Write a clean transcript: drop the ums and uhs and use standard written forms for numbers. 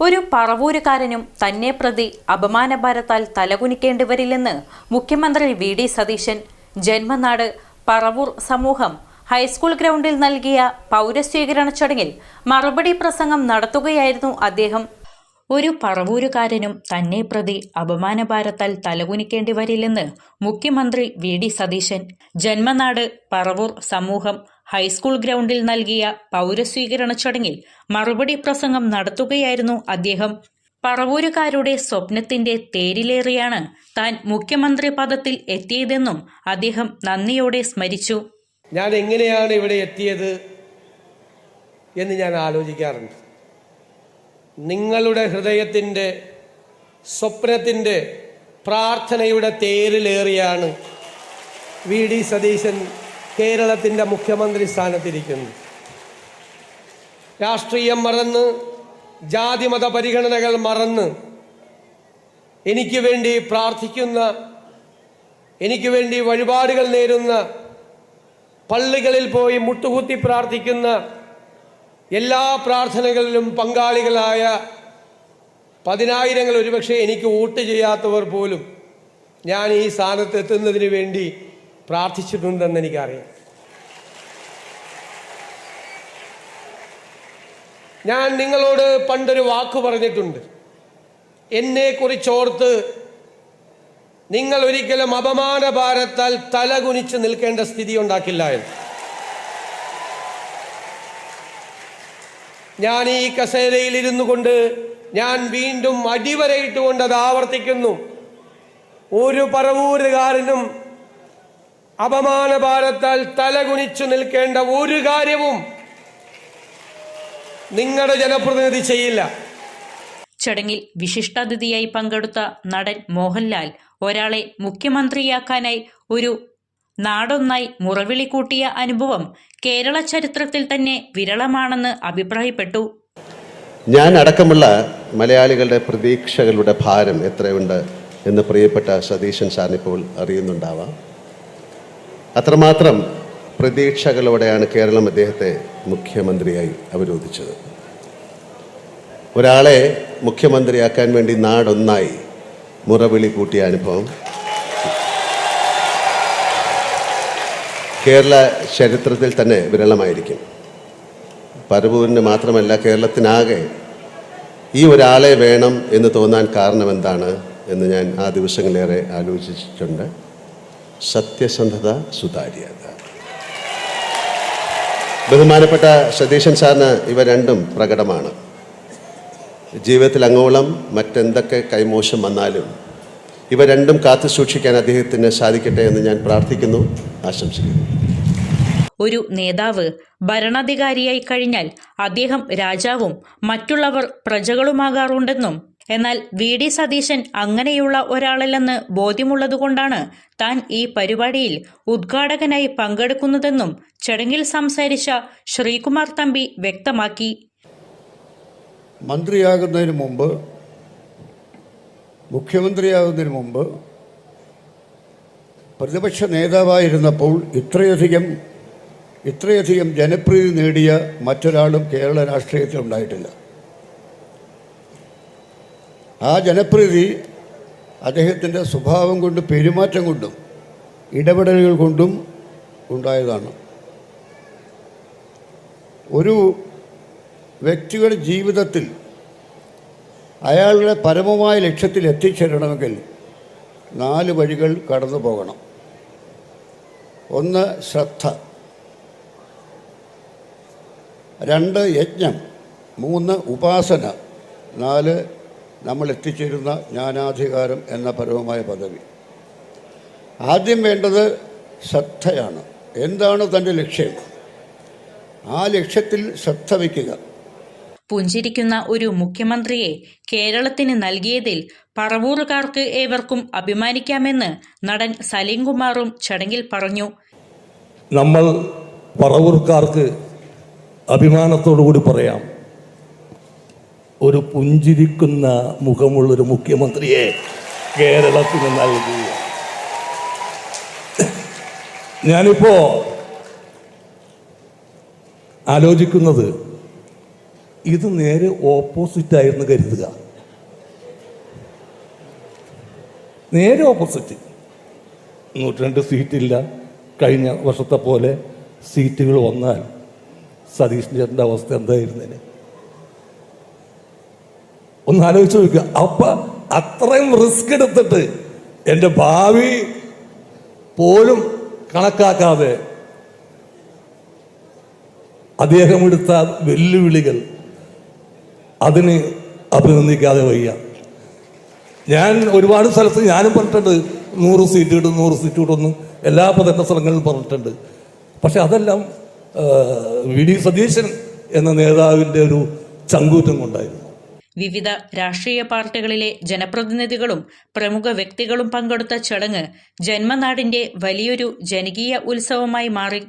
ഒരു പറവൂരുകാരനും തന്നെ പ്രതി അപമാനഭാരത്താൽ തലകുനിക്കേണ്ടി വരില്ലെന്ന് മുഖ്യമന്ത്രി വി.ഡി. സതീശൻ. ജന്മനാട് പറവൂർ സമൂഹം ഹൈസ്കൂൾ ഗ്രൗണ്ടിൽ നൽകിയ പൗരസ്വീകരണ ചടങ്ങിൽ മറുപടി പ്രസംഗം നടത്തുകയായിരുന്നു അദ്ദേഹം. ഒരു പറവൂരുകാരനും തന്നെ പ്രതി അപമാനഭാരത്താൽ തലകുനിക്കേണ്ടി വരില്ലെന്ന് മുഖ്യമന്ത്രി വി.ഡി. സതീശൻ. ജന്മനാട് പറവൂർ സമൂഹം ഹൈസ്കൂൾ ഗ്രൗണ്ടിൽ നൽകിയ പൗരസ്വീകരണ ചടങ്ങിൽ മറുപടി പ്രസംഗം നടത്തുകയായിരുന്നു അദ്ദേഹം. പറവൂരുകാരുടെ സ്വപ്നത്തിന്റെ തേരിലേറിയാണ് താൻ മുഖ്യമന്ത്രി പദത്തിൽ എത്തിയതെന്നും അദ്ദേഹം നന്ദിയോടെ സ്മരിച്ചു. ഞാൻ എങ്ങനെയാണ് ഇവിടെ എത്തിയത് എന്ന് ഞാൻ ആലോചിക്കാറുണ്ട്. നിങ്ങളുടെ ഹൃദയത്തിൻ്റെ സ്വപ്നത്തിൻ്റെ പ്രാർത്ഥനയുടെ തേരിലേറിയാണ് വി.ഡി. സതീശൻ കേരളത്തിൻ്റെ മുഖ്യമന്ത്രി സ്ഥാനത്തിരിക്കുന്നു. രാഷ്ട്രീയം മറന്ന്, ജാതിമത പരിഗണനകൾ മറന്ന് എനിക്ക് വേണ്ടി പ്രാർത്ഥിക്കുന്ന, എനിക്ക് വേണ്ടി വഴിപാടുകൾ നേരുന്ന, പള്ളികളിൽ പോയി മുട്ടുകുത്തി പ്രാർത്ഥിക്കുന്ന, എല്ലാ പ്രാർത്ഥനകളിലും പങ്കാളികളായ പതിനായിരങ്ങൾ, ഒരുപക്ഷെ എനിക്ക് വോട്ട് ചെയ്യാത്തവർ പോലും ഞാൻ ഈ സ്ഥാനത്ത് എത്തുന്നതിന് വേണ്ടി പ്രാർത്ഥിച്ചിട്ടുണ്ടെന്ന് എനിക്കറിയാം. ഞാൻ നിങ്ങളോട് പണ്ടൊരു വാക്ക് പറഞ്ഞിട്ടുണ്ട്. എന്നെക്കുറിച്ചോർത്ത് നിങ്ങൾ ഒരിക്കലും അപമാനഭാരത്താൽ തലകുനിച്ച് നിൽക്കേണ്ട സ്ഥിതി ഉണ്ടാക്കില്ല എന്ന്. ഞാൻ ഈ കസേരയിൽ ഇരുന്നു കൊണ്ട് ഞാൻ വീണ്ടും അടിവരയിട്ടുകൊണ്ട് അത് ആവർത്തിക്കുന്നു. ഒരു പറവൂരുകാരനും അപമാനഭാരത്താൽ തലകുനിച്ചു നിൽക്കേണ്ട ഒരു കാര്യവും നിങ്ങളുടെ ജനപ്രതിനിധി ചെയ്യില്ല. ചടങ്ങിൽ വിശിഷ്ടാതിഥിയായി പങ്കെടുത്ത നടൻ മോഹൻലാൽ ഒരാളെ മുഖ്യമന്ത്രിയാക്കാനായി ഒരു നാടൊന്നായി മുറവിളി കൂട്ടിയ അനുഭവം കേരള ചരിത്രത്തിൽ തന്നെ വിരളമാണെന്ന് അഭിപ്രായപ്പെട്ടു. ഞാൻ അടക്കമുള്ള മലയാളികളുടെ പ്രതീക്ഷകളുടെ ഭാരം എത്രയുണ്ട് എന്ന് പ്രിയപ്പെട്ട സതീശൻ സാറിനിപ്പോൾ അറിയുന്നുണ്ടാവാം. അത്രമാത്രം പ്രതീക്ഷകളോടെയാണ് കേരളം അദ്ദേഹത്തെ മുഖ്യമന്ത്രിയായി അവരോധിച്ചത്. ഒരാളെ മുഖ്യമന്ത്രിയാക്കാൻ വേണ്ടി നാടൊന്നായി മുറവിളി കൂട്ടിയ അനുഭവം കേരള ചരിത്രത്തിൽ തന്നെ വിരളമായിരിക്കും. പറവൂരിന് മാത്രമല്ല, കേരളത്തിനാകെ ഈ ഒരാളെ വേണം എന്ന് തോന്നാൻ കാരണം എന്താണ് എന്ന് ഞാൻ ആ ദിവസങ്ങളിലേറെ ആലോചിച്ചിട്ടുണ്ട്. സത്യസന്ധത, സുതാര്യത. ബഹുമാനപ്പെട്ട സതീശൻ സാറിന് ഇവ രണ്ടും പ്രകടമാണ്. ജീവിതത്തിൽ അങ്ങോളം മറ്റെന്തൊക്കെ കൈമോശം വന്നാലും ഇവ രണ്ടും കാത്തു സൂക്ഷിക്കാൻ അദ്ദേഹത്തിന് സാധിക്കട്ടെ എന്ന് ഞാൻ പ്രാർത്ഥിക്കുന്നു, ആശംസിക്കുന്നു. ഒരു നേതാവ് ഭരണാധികാരിയായി കഴിഞ്ഞാൽ അദ്ദേഹം രാജാവും മറ്റുള്ളവർ പ്രജകളുമാകാറുണ്ടെന്നും, എന്നാൽ വി.ഡി. സതീശൻ അങ്ങനെയുള്ള ഒരാളല്ലെന്ന് ബോധ്യമുള്ളതുകൊണ്ടാണ് താൻ ഈ പരിപാടിയിൽ ഉദ്ഘാടകനായി പങ്കെടുക്കുന്നതെന്നും ചടങ്ങിൽ സംസാരിച്ച ശ്രീകുമാർ തമ്പി വ്യക്തമാക്കി. മന്ത്രിയാകുന്നതിന് മുമ്പ്, മുഖ്യമന്ത്രിയാകുന്നതിന് മുമ്പ് പ്രതിപക്ഷ നേതാവായിരുന്നപ്പോൾ ഇത്രയധികം ജനപ്രീതി നേടിയ മറ്റൊരാളും കേരള രാഷ്ട്രീയത്തിൽ ഉണ്ടായിട്ടില്ല. ആ ജനപ്രീതി അദ്ദേഹത്തിൻ്റെ സ്വഭാവം കൊണ്ടും പെരുമാറ്റം കൊണ്ടും ഇടപെടലുകൾ കൊണ്ടും ഉണ്ടായതാണ്. ഒരു വ്യക്തിയുടെ ജീവിതത്തിൽ അയാളുടെ പരമമായ ലക്ഷ്യത്തിൽ എത്തിച്ചേരണമെങ്കിൽ 4 വഴികൾ കടന്നു പോകണം. 1 ശ്രദ്ധ, 2 യജ്ഞം, 3 ഉപാസന, 4 നമ്മൾ എത്തിച്ചേരുന്ന ജ്ഞാനാധികാരം എന്ന പരമമായ പദവി. ആദ്യം വേണ്ടത് ശ്രദ്ധയാണ്. എന്താണ് തൻ്റെ ലക്ഷ്യം? ആ ലക്ഷ്യത്തിൽ ശ്രദ്ധ വയ്ക്കുക. പുഞ്ചിരിക്കുന്ന ഒരു മുഖ്യമന്ത്രിയെ കേരളത്തിന് നൽകിയതിൽ പറവൂറുകാർക്ക് ഏവർക്കും അഭിമാനിക്കാമെന്ന് നടൻ സലീം കുമാറും ചടങ്ങിൽ പറഞ്ഞു. നമ്മൾ പറവൂർക്കാർക്ക് അഭിമാനത്തോടുകൂടി പറയാം, ഒരു പുഞ്ചിരിക്കുന്ന മുഖമുള്ളൊരു മുഖ്യമന്ത്രിയെ കേരളത്തിന് നൽകി. ഞാനിപ്പോൾ ആലോചിക്കുന്നത് ഇത് നേരെ ഓപ്പോസിറ്റായിരുന്നു കരുതുക. നേരെ ഓപ്പോസിറ്റ്. 102 സീറ്റില്ല. കഴിഞ്ഞ വർഷത്തെ പോലെ സീറ്റുകൾ വന്നാൽ സതീഷ് ചേട്ടൻ്റെ അവസ്ഥ എന്തായിരുന്നേനെ ഒന്ന് ആലോചിച്ച് നോക്കുക. അപ്പം അത്രയും റിസ്ക് എടുത്തിട്ട് എൻ്റെ ഭാവി പോലും കണക്കാക്കാതെ അദ്ദേഹം എടുത്ത വെല്ലുവിളികൾ അതിന് അഭിനന്ദിക്കാതെ വയ്യ. ഞാൻ ഒരുപാട് സ്ഥലത്ത് ഞാനും പറഞ്ഞിട്ടുണ്ട് 100 സീറ്റ് കിട്ടും 100 സീറ്റ് കിട്ടുമെന്ന് എല്ലാ പ്രധാന സ്ഥലങ്ങളിലും പറഞ്ഞിട്ടുണ്ട്. പക്ഷെ അതെല്ലാം വി.ഡി. സതീശൻ എന്ന നേതാവിൻ്റെ ഒരു ചങ്കൂറ്റം കൊണ്ടായിരുന്നു. വിവിധ രാഷ്ട്രീയ പാർട്ടികളിലെ ജനപ്രതിനിധികളും പ്രമുഖ വ്യക്തികളും പങ്കെടുത്ത ചടങ്ങ് ജന്മനാടിന്റെ വലിയൊരു ജനകീയ ഉത്സവമായി മാറി.